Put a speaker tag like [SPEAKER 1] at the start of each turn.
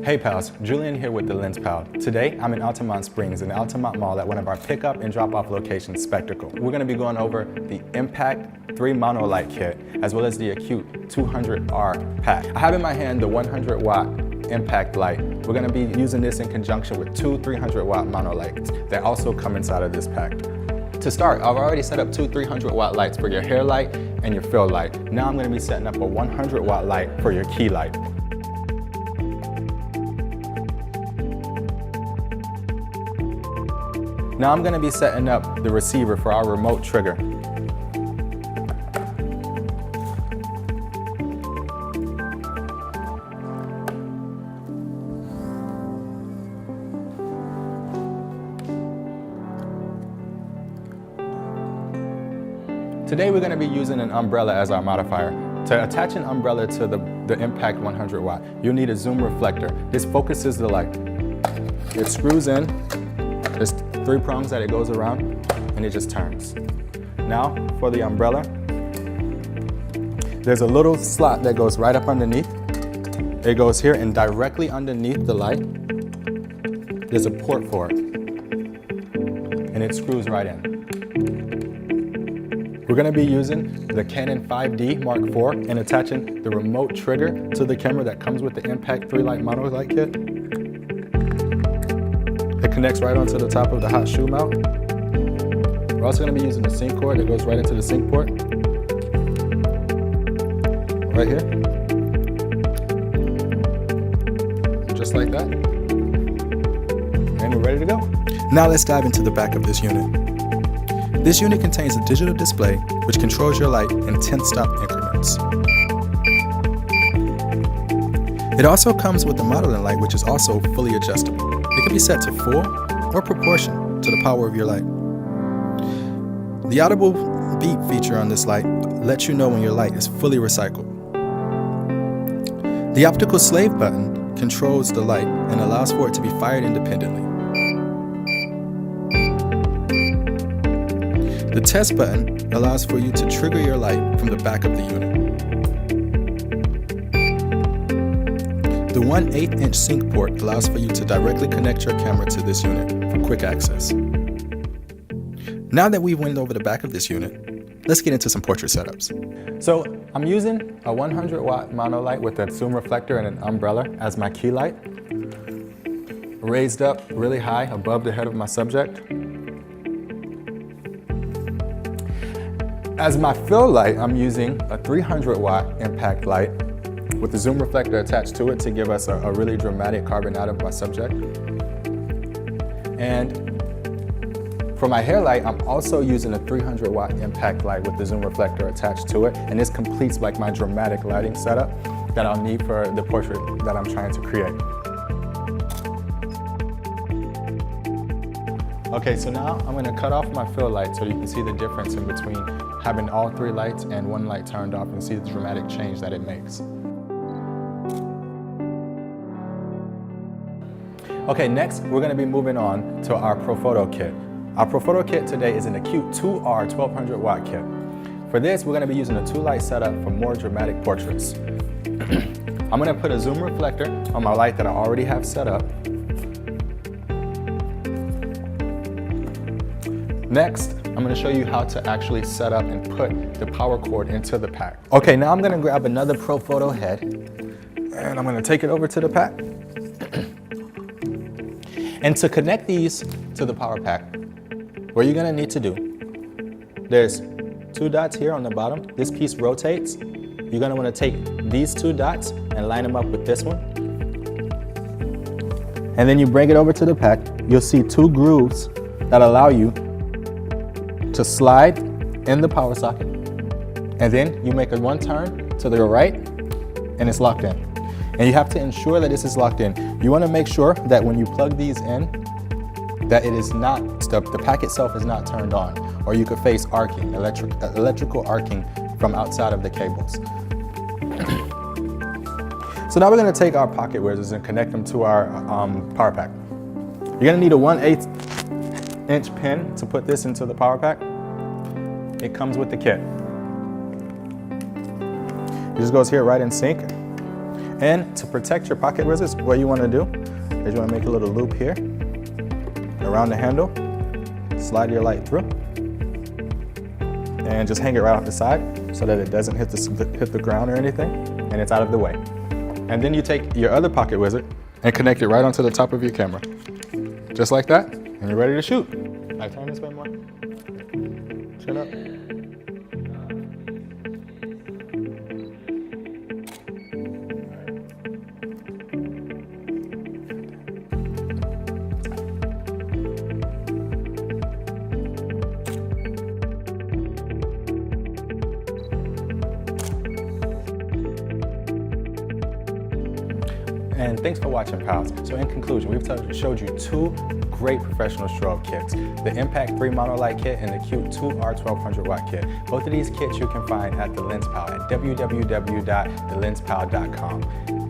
[SPEAKER 1] Hey pals, Julian here with the LensPal. Today, I'm in Altamont Springs in the Altamont Mall at one of our pickup and drop-off locations, Spectacle. We're going to be going over the Impact 3 Monolight kit, as well as the Acute 200R pack. I have in my hand the 100-watt Impact light. We're going to be using this in conjunction with two 300-watt Monolights that also come inside of this pack. To start, I've already set up two 300-watt lights for your hair light and your fill light. Now I'm going to be setting up a 100-watt light for your key light. Now I'm going to be setting up the receiver for our remote trigger. Today we're going to be using an umbrella as our modifier. To attach an umbrella to the Impact 100 watt, you'll need a zoom reflector. This focuses the light. It screws in. There's 3 prongs that it goes around, and it just turns. Now, for the umbrella, there's a little slot that goes right up underneath. It goes here, and directly underneath the light, there's a port for it, and it screws right in. We're going to be using the Canon 5D Mark IV and attaching the remote trigger to the camera that comes with the Impact 3 light Monolight kit. It connects right onto the top of the hot shoe mount. We're also going to be using the sync cord that goes right into the sync port. Right here. Just like that. And we're ready to go.
[SPEAKER 2] Now let's dive into the back of this unit. This unit contains a digital display which controls your light in 10-stop increments. It also comes with a modeling light which is also fully adjustable. It can be set to full or proportion to the power of your light. The audible beep feature on this light lets you know when your light is fully recycled. The optical slave button controls the light and allows for it to be fired independently. The test button allows for you to trigger your light from the back of the unit. The 1/8-inch sync port allows for you to directly connect your camera to this unit for quick access. Now that we've went over the back of this unit, let's get into some portrait setups.
[SPEAKER 1] So I'm using a 100-watt Monolight with a zoom reflector and an umbrella as my key light, raised up really high above the head of my subject. As my fill light, I'm using a 300-watt Impact light with the zoom reflector attached to it to give us a really dramatic carbon out of my subject. And for my hair light, I'm also using a 300-watt Impact light with the zoom reflector attached to it, and this completes like my dramatic lighting setup that I'll need for the portrait that I'm trying to create. Okay, so now I'm going to cut off my fill light so you can see the difference in between having all 3 lights and 1 light turned off and see the dramatic change that it makes. Okay, next we're going to be moving on to our Profoto Kit. Our Profoto Kit today is an Acute 2R 1200 watt kit. For this, we're going to be using a 2-light setup for more dramatic portraits. I'm going to put a zoom reflector on my light that I already have set up. Next, I'm going to show you how to actually set up and put the power cord into the pack. Okay, now I'm going to grab another Profoto head and I'm going to take it over to the pack. And to connect these to the power pack, what you're going to need to do, there's 2 dots here on the bottom. This piece rotates. You're going to want to take these 2 dots and line them up with this one. And then you bring it over to the pack. You'll see 2 grooves that allow you to slide in the power socket, and then you make a 1 turn to the right and it's locked in. And you have to ensure that this is locked in. You want to make sure that when you plug these in, that it is not, the pack itself is not turned on, or you could face arcing, electrical arcing from outside of the cables. So now we're going to take our pocket whizzers and connect them to our power pack. You're going to need a 1/8-inch pin to put this into the power pack. It comes with the kit. It just goes here right in sync. And to protect your pocket wizards, what you want to do is you want to make a little loop here around the handle, slide your light through, and just hang it right off the side so that it doesn't hit the ground or anything, and it's out of the way. And then you take your other pocket wizard and connect it right onto the top of your camera. Just like that, and you're ready to shoot. I turn this way more. Chin up. And thanks for watching, pals. So in conclusion, we've showed you two great professional strobe kits, the Impact 3 Monolight kit and the Acute 2R 1200 watt kit. Both of these kits you can find at the LensPal at www.thelenspal.com.